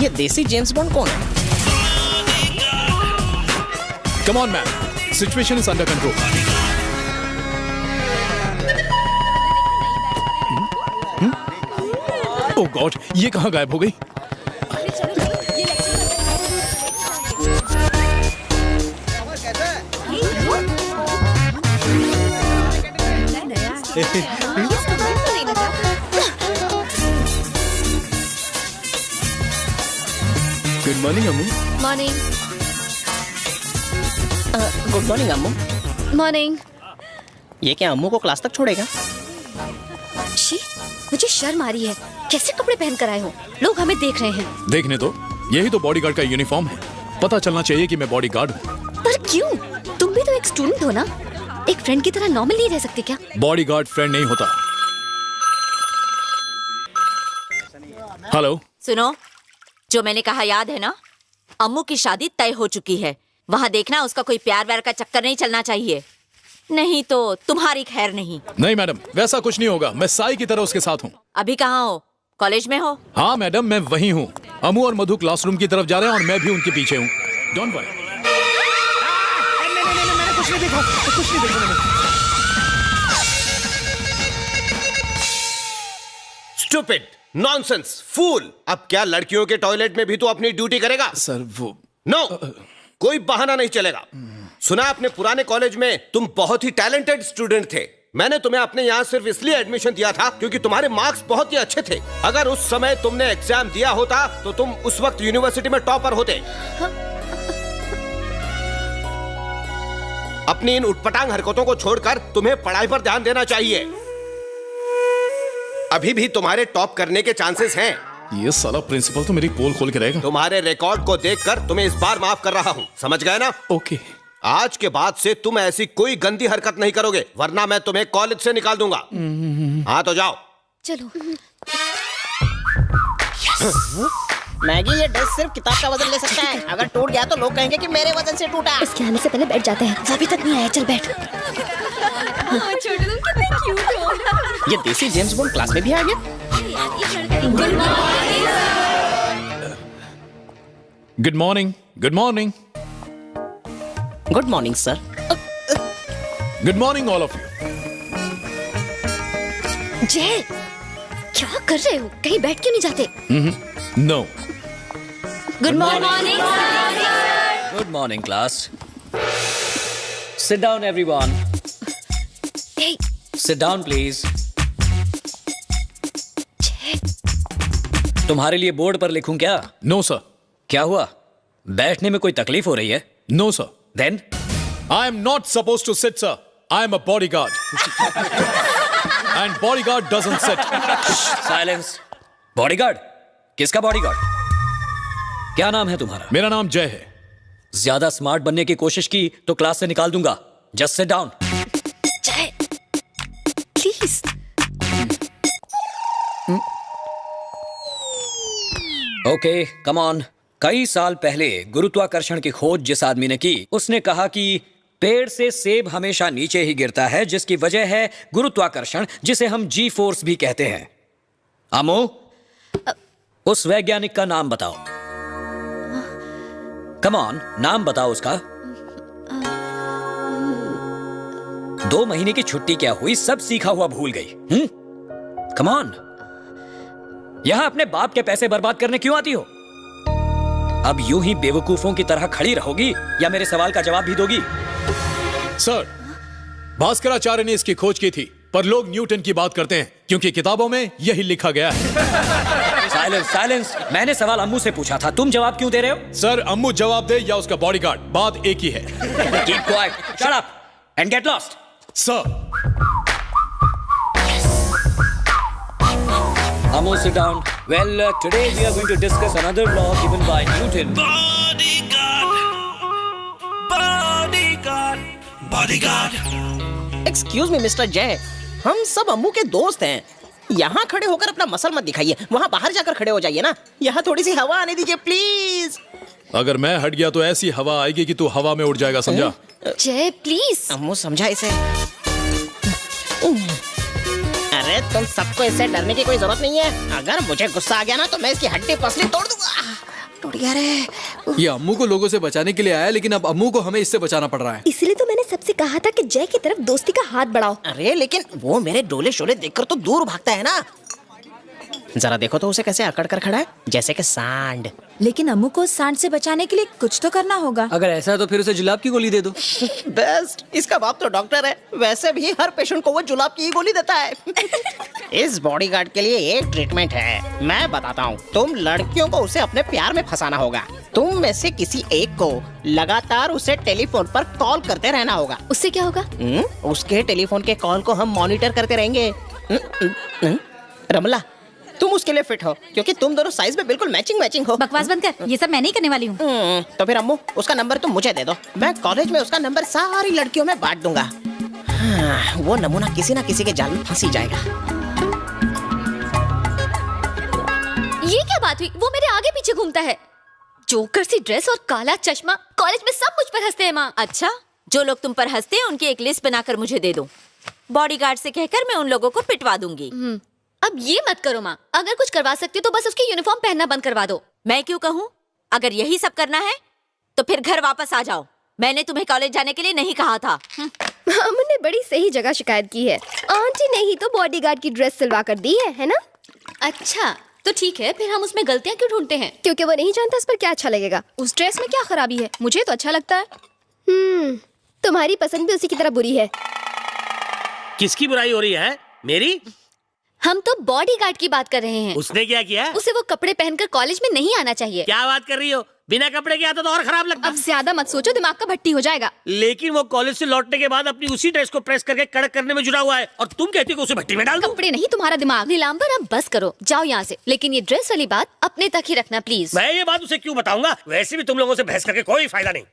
ये देसी James bond कौन है? Come on, man. Situation is under control. Oh God, ये कहाँ गायब हो गई? Good morning, अम्मू. मॉर्निंग. गुड मॉर्निंग अम्मू. मॉर्निंग. ये क्या अम्मू को क्लास तक छोड़ेगा? शी, मुझे शर्म आ रही है. कैसे कपड़े पहन कर आए हो? लोग हमें देख रहे हैं. देखने दो, यही तो बॉडीगार्ड का यूनिफॉर्म है. पता चलना चाहिए कि मैं बॉडीगार्ड हूँ. पर क्यों? तुम भी तो एक स्टूडेंट हो ना. एक फ्रेंड की तरह नॉर्मल नहीं रह सकते क्या? बॉडीगार्ड फ्रेंड नहीं होता. हेलो. सुनो, जो मैंने कहा याद है ना? अम्मू की शादी तय हो चुकी है. वहाँ देखना उसका कोई प्यार व्यार का चक्कर नहीं चलना चाहिए, नहीं तो तुम्हारी खैर नहीं. नहीं मैडम, वैसा कुछ नहीं होगा. मैं साई की तरह उसके साथ हूँ. अभी कहाँ हो? कॉलेज में हो? हाँ मैडम, मैं वहीं हूँ. अम्मू और मधु क्लासरूम की तरफ जा रहे हैं और मैं भी उनके पीछे हूँ. Don't worry. मैंने कुछ नहीं देखा. कुछ नहीं देखा मैंने. स्टूपिड, नॉनसेंस, फूल. अब क्या लड़कियों के टॉयलेट में भी तू अपनी ड्यूटी करेगा? सर वो नो, कोई बहाना नहीं चलेगा. सुना अपने पुराने कॉलेज में तुम बहुत ही टैलेंटेड स्टूडेंट थे. मैंने तुम्हें अपने यहाँ सिर्फ इसलिए एडमिशन दिया था क्योंकि तुम्हारे मार्क्स बहुत ही अच्छे थे. अगर उस समय तुमने एग्जाम दिया होता तो तुम उस वक्त यूनिवर्सिटी में टॉपर होते. अपनी इन उटपटांग हरकतों को छोड़कर तुम्हें पढ़ाई पर ध्यान देना चाहिए. अभी भी तुम्हारे टॉप करने के चांसेस हैं. ये साला प्रिंसिपल तो मेरी पोल खोल के रहेगा. तुम्हारे रिकॉर्ड को देखकर तुम्हें इस बार माफ कर रहा हूँ. समझ गए ना? ओके. आज के बाद से तुम ऐसी कोई गंदी हरकत नहीं करोगे, वरना मैं तुम्हें कॉलेज से निकाल दूंगा. हाँ तो जाओ. चलो. मैगी, ये ड्रेस सिर्फ किताब का वजन ले सकता है. अगर टूट गया तो लोग कहेंगे कि मेरे वजन से टूटा. इसके आने से पहले बैठ जाते हैं. वो अभी तक नहीं आया. चल बैठ. ये देसी जेम्स बॉन्ड क्लास में भी आ गया. Good morning. Good morning. Good morning sir. Good morning all of you. जय, क्या कर रहे हो? कहीं बैठ क्यों नहीं जाते? No. Good morning. Good morning, class. Sit down, everyone. Hey, Sit down, please. जय. तुम्हारे लिए बोर्ड पर लिखूं क्या? No sir. क्या हुआ? बैठने में कोई तकलीफ हो रही है? No sir. Then? I am not supposed to sit, sir. I am a bodyguard. And bodyguard doesn't sit. Silence. Bodyguard? किसका bodyguard? क्या नाम है तुम्हारा? मेरा नाम जय है. ज्यादा स्मार्ट बनने की कोशिश की तो क्लास से निकाल दूंगा. Just sit down. जय, प्लीज. Okay, come on. कई साल पहले गुरुत्वाकर्षण की खोज जिस आदमी ने की, उसने कहा कि पेड़ से सेब हमेशा नीचे ही गिरता है, जिसकी वजह है गुरुत्वाकर्षण, जिसे हम जी फोर्स भी कहते हैं. अमो, उस वैज्ञानिक का नाम बताओ. कम ऑन, नाम बताओ उसका. 2 महीने की छुट्टी क्या हुई? सब सीखा हुआ भूल गई. Come on. यहां अपने बाप के पैसे बर्बाद करने क्यों आती हो? अब यूं ही बेवकूफों की तरह खड़ी रहोगी या मेरे सवाल का जवाब भी दोगी? सर, भास्कराचार्य ने इसकी खोज की थी, पर लोग न्यूटन की बात करते हैं क्योंकि किताबों में यही लिखा गया है. Silence, silence. मैंने सवाल अम्मू से पूछा था, तुम जवाब क्यों दे रहे हो? सर, अम्मू जवाब दे या उसका बॉडीगार्ड, बात एक ही है. Keep quiet. Shut up and get lost. Sir. Ammo, sit down. Well, today we are going to discuss another law given by Newton. Bodyguard. Excuse me mister जय, हम सब अम्मू के दोस्त हैं. यहाँ खड़े होकर अपना मसल मत दिखाइए. वहाँ बाहर जाकर खड़े हो जाइए ना. यहाँ थोड़ी सी हवा आने दीजिए प्लीज. अगर मैं हट गया तो ऐसी हवा आएगी कि तू हवा में उड़ जाएगा, समझा? जय, प्लीज. अम्मू समझा इसे. अरे तुम सबको इससे डरने की कोई जरूरत नहीं है. अगर मुझे गुस्सा आ गया ना तो मैं इसकी हड्डी पसली तोड़ दूंगा. टूट गया रे। ये अम्मू को लोगों से बचाने के लिए आया, लेकिन अब अम्मू को हमें इससे बचाना पड़ रहा है। इसलिए तो मैंने सबसे कहा था कि जय की तरफ दोस्ती का हाथ बढ़ाओ। अरे लेकिन वो मेरे डोले शोले देखकर तो दूर भागता है ना। जरा देखो तो उसे कैसे अकड़ कर खड़ा है, जैसे कि सांड। लेकिन अम्मू को सांड से बचाने के लिए कुछ तो करना होगा। अगर ऐसा है तो फिर उसे जुलाब की गोली दे दो। बेस्ट, इसका बाप तो डॉक्टर है। वैसे भी हर पेशेंट को वो जुलाब की ही गोली देता है। इस बॉडीगार्ड के लिए एक ट्रीटमेंट है, मैं बताता हूँ। तुम लड़कियों को उसे अपने प्यार में फंसाना होगा। तुम में से किसी एक को लगातार उसे टेलीफोन पर कॉल करते रहना होगा। उससे क्या होगा? उसके टेलीफोन के कॉल को हम मॉनिटर करते रहेंगे। रमला, तुम उसके लिए फिट हो क्योंकि तुम दोनों साइज में बिल्कुल मैचिंग हो। बकवास बंद कर, ये सब मैं नहीं करने वाली हूँ। तो फिर अम्मू, उसका नंबर तुम मुझे दे दो। मैं कॉलेज में उसका नंबर सारी लड़कियों में बांट दूंगा। हाँ, वो नमूना किसी ना किसी के जाल में फंस ही जाएगा। ये क्या बात हुई? वो मेरे आगे पीछे घूमता है। जोकर सी ड्रेस और काला चश्मा। कॉलेज में सब मुझ पर हंसते हैं माँ। अच्छा, जो लोग तुम पर हंसते हैं उनकी एक लिस्ट बनाकर मुझे दे दो। बॉडीगार्ड से कहकर मैं उन लोगों को पिटवा दूंगी। अब ये मत करो माँ। अगर कुछ करवा सकती हो तो बस उसकी यूनिफॉर्म पहनना बंद करवा दो। मैं क्यों कहूँ? अगर यही सब करना है तो फिर घर वापस आ जाओ। मैंने तुम्हें कॉलेज जाने के लिए नहीं कहा था। हमने बड़ी सही जगह शिकायत की है। आंटी ने ही तो बॉडीगार्ड की ड्रेस सिलवा कर दी है ना? अच्छा तो ठीक है, फिर हम उसमें गलतियाँ क्यों ढूंढते हैं? क्योंकि वो नहीं जानता उस पर क्या अच्छा लगेगा। उस ड्रेस में क्या खराबी है? मुझे तो अच्छा लगता है। तुम्हारी पसंद भी उसी की तरह बुरी है। किसकी बुराई हो रही है? मेरी? हम तो बॉडीगार्ड की बात कर रहे हैं। उसने क्या किया? उसे वो कपड़े पहनकर कॉलेज में नहीं आना चाहिए। क्या बात कर रही हो? बिना कपड़े के आता तो और खराब लगता। अब ज्यादा मत सोचो, दिमाग का भट्टी हो जाएगा। लेकिन वो कॉलेज से लौटने के बाद अपनी उसी ड्रेस को प्रेस करके कड़क करने में जुटा हुआ है और तुम कहती हो कि उसे भट्टी में डाल दो। कपड़े नहीं, तुम्हारा दिमाग। नीलांबर, अब बस करो, जाओ यहाँ से। लेकिन ये ड्रेस वाली बात अपने तक ही रखना प्लीज। मैं ये बात उसे क्यों बताऊंगा? वैसे भी तुम लोगों से बहस करके कोई फायदा नहीं।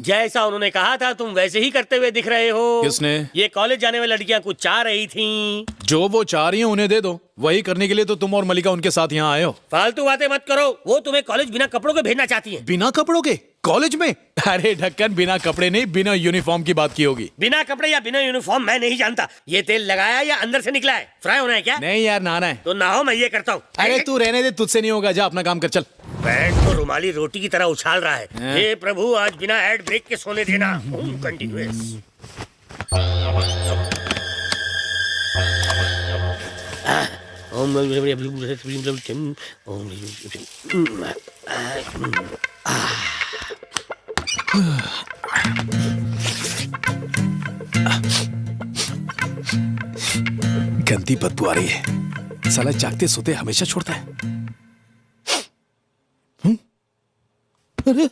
जैसा उन्होंने कहा था तुम वैसे ही करते हुए दिख रहे हो। किसने? ये कॉलेज जाने वाली लड़कियां कुछ चाह रही थीं। जो वो चाह रही हैं उन्हें दे दो। वही करने के लिए तो तुम और मलिका उनके साथ यहाँ आए हो। फालतू बातें मत करो। वो तुम्हें कॉलेज बिना कपड़ों के भेजना चाहती हैं। बिना कपड़ों के कॉलेज में? अरे ढक्कन, बिना कपड़े नहीं, बिना यूनिफॉर्म की बात की होगी। बिना कपड़े या बिना यूनिफॉर्म मैं नहीं जानता। ये तेल लगाया या अंदर से निकला है? फ्राई होना है क्या? नहीं यार, नहाना है। तो नहाओ, मैं ये करता हूँ। अरे तू रहने दे, तुझसे नहीं होगा। जा अपना काम कर, चल। पैंट तो रुमाली रोटी की तरह उछाल रहा है। हे प्रभु, आज बिना एड ब्रेक के सोने देना। कंटिन्यूअस। गंदी बदबू आ रही है। साला जागते सोते हमेशा छोड़ता है। अरे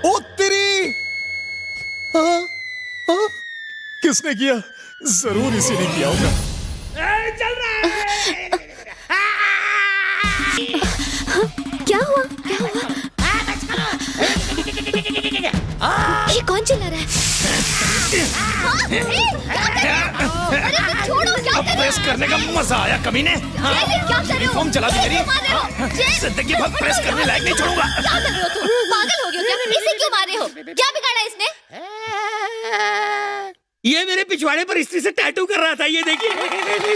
ओ तेरी! किसने किया? जरूर इसी ने किया होगा। चल रहा है। क्या हुआ? क्या हुआ? ये कौन चिल्ला रहा है? अरे छोड़ो, क्या कर रहे हो? प्रेस करने का मजा आया कमीने। क्या कर रहे हो? यूनिफॉर्म चला दी मेरी। जिंदगी भर प्रेस करने लायक नहीं छोड़ूंगा। क्या कर रहे हो तुम? पागल हो गए हो क्या? इसे क्यों मारे हो? क्या बिगाड़ा इसने? ये मेरे पिछवाड़े पर इस्त्री से टैटू कर रहा था। ये देखिए।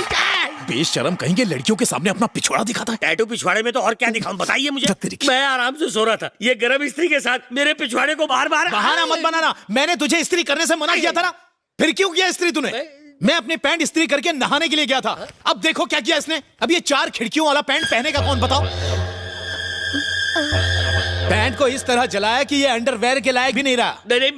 बेशरम कहीं के लड़कियों के सामने अपना पिछवाड़ा दिखाता है। टैटू पिछवाड़े में तो और क्या दिखाऊं? बताइए मुझे। तेरी- मैं आराम से सो रहा था। ये गरम इस्त्री के साथ मेरे पिछवाड़े को बार बार बहाना मत बनाना। मैंने तुझे इस्त्री करने से मना किया था ना। फिर क्यों किया इस्त्री तूने? मैं अपनी पैंट इस्त्री करके नहाने के लिए गया था। अब देखो क्या किया इसने। अब ये 4 खिड़कियों वाला पैंट पहनेगा कौन, बताओ? पैंट को इस तरह जलाया कि ये अंडरवेयर के लायक भी नहीं रहा। नहीं,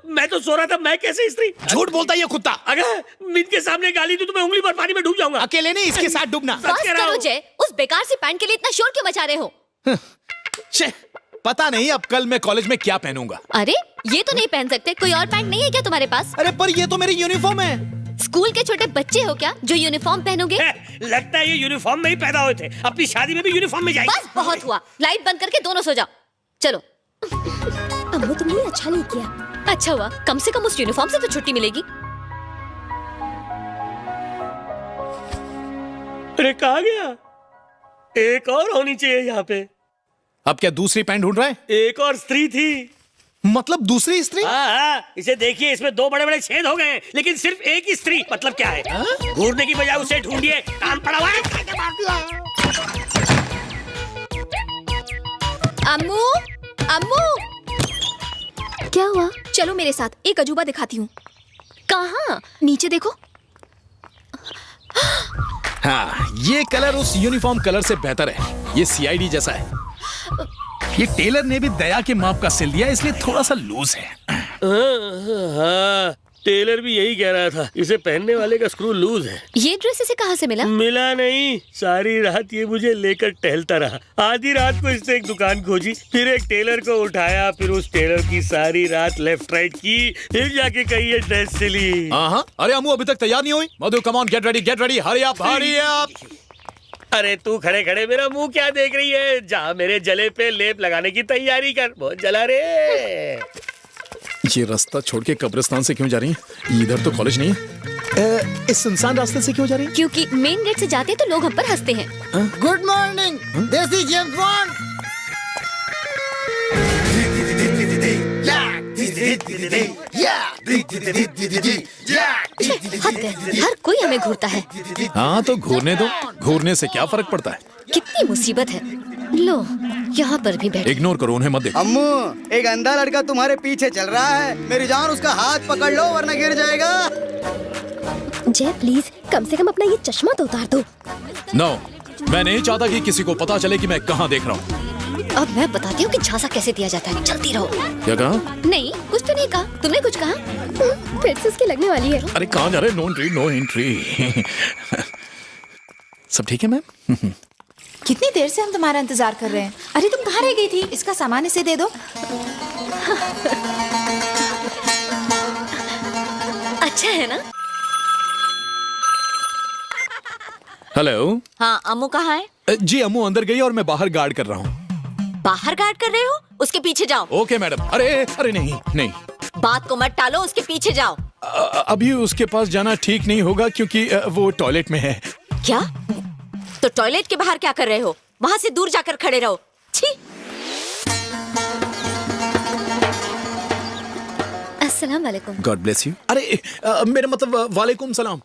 मैं तो सो रहा था। मैं कैसे इस्त्री? झूठ बोलता है ये कुत्ता। अगर इनके सामने गाली दूं तो मैं उंगली पर पानी में डूब जाऊंगा। अकेले नहीं, इसके साथ डूबना। बस करो जय, उस बेकार सी पैंट के लिए इतना शोर क्यों मचा रहे हो? छे, पता नहीं अब कल मैं कॉलेज में क्या पहनूंगा। अरे ये तो नहीं पहन सकते। कोई और पैंट नहीं है क्या तुम्हारे पास? अरे पर ये तो मेरी यूनिफॉर्म है। स्कूल के छोटे बच्चे हो क्या जो यूनिफॉर्म पहनोगे? लगता है ये यूनिफॉर्म में ही पैदा हुए थे। अपनी शादी में भी यूनिफॉर्म में जाएंगे। बस बहुत हुआ। लाइट बंद करके दोनों सो जाओ। चलो। अम्मू तुमने अच्छा नहीं किया। अच्छा हुआ, कम से कम उस यूनिफॉर्म से तो छुट्टी मिलेगी। अरे कहाँ गया? एक और होनी चाहिए यहाँ पे। अब क्या दूसरी पैंट ढूंढ रहा है? एक और स्त्री थी। मतलब दूसरी स्त्री? हाँ, इसे देखिए, इसमें 2 बड़े-बड़े छेद हो गए हैं, लेकिन सिर्फ एक ही स्त्री। मतलब क्या है? घूरने की बजाय उसे ढूंढिए, काम पड़ा हुआ है। अम्मू, अम्मू, क्या हुआ? चलो मेरे साथ, एक अजूबा दिखाती हूँ। कहाँ? नीचे देखो। हाँ, ये कलर उस यूनिफॉर्म कलर से बेहतर है। ये सीआईडी जैसा है। ये टेलर ने भी दया के माप का सिल दिया, इसलिए थोड़ा सा लूज है। हाँ, टेलर भी यही कह रहा था, इसे पहनने वाले का स्क्रू लूज है। ये ड्रेस इसे कहाँ से मिला? मिला नहीं, सारी रात ये मुझे लेकर टहलता रहा। आधी रात को इसने एक दुकान खोजी, फिर एक टेलर को उठाया, फिर उस टेलर की सारी रात लेफ्ट राइट की, फिर जाके कहीं ये ड्रेस सिली। हाँ, अरे अम्मू अभी तक तैयार नहीं हुई? Madhu come on, get ready, hurry up. अरे तू खड़े खड़े मेरा मुंह क्या देख रही है? जा मेरे जले पे लेप लगाने की तैयारी कर, बहुत जला रे। ये रास्ता छोड़ के कब्रिस्तान से क्यों जा रही है? इधर तो कॉलेज नहीं है। इस सुनसान रास्ते से क्यों जा रही है? क्योंकि मेन गेट से जाते हैं तो लोग हम पर हंसते हैं। Good morning, this is James bond. हद है, हर कोई हमें घूरता है। हाँ तो घूरने दो, घूरने से क्या फर्क पड़ता है? कितनी मुसीबत है। लो, यहाँ पर भी बैठ। इग्नोर करो, उन्हें मत देखो। अम्मू, एक अंधा लड़का तुम्हारे पीछे चल रहा है। मेरी जान, उसका हाथ पकड़ लो वरना गिर जाएगा। जय प्लीज, कम से कम अपना ये चश्मा तो उतार दो। नो, मैं नहीं चाहता कि किसी को पता चले कि मैं कहाँ देख रहा हूँ। अब मैं बताती हूँ कि झांसा कैसे दिया जाता है। चलती रहो। क्या कहा? नहीं, कुछ तो नहीं कहा। तुमने कुछ कहा? फिर से उसकी लगने वाली है। अरे कहाँ जा रहे? No entry, no entry. सब ठीक है मैम? कितनी देर से हम तुम्हारा इंतजार कर रहे हैं। अरे तुम कहाँ रह गई थी? इसका सामान इसे दे दो। अच्छा है ना? हेलो। हाँ, अम्मू कहाँ है? जी अम्मू अंदर गई और मैं बाहर गार्ड कर रहा हूँ। बाहर गार्ड कर रहे हो? उसके पीछे जाओ। Okay madam. अरे नहीं। बात को मत टालो, उसके पीछे जाओ। अभी उसके पास जाना ठीक नहीं होगा क्योंकि वो टॉयलेट में है। क्या? तो टॉयलेट के बाहर क्या कर रहे हो? वहाँ से दूर जाकर खड़े रहो। छी! अस्सलाम वालेकुम। God bless you. अरे मेरा मतलब वालेकुम सलाम।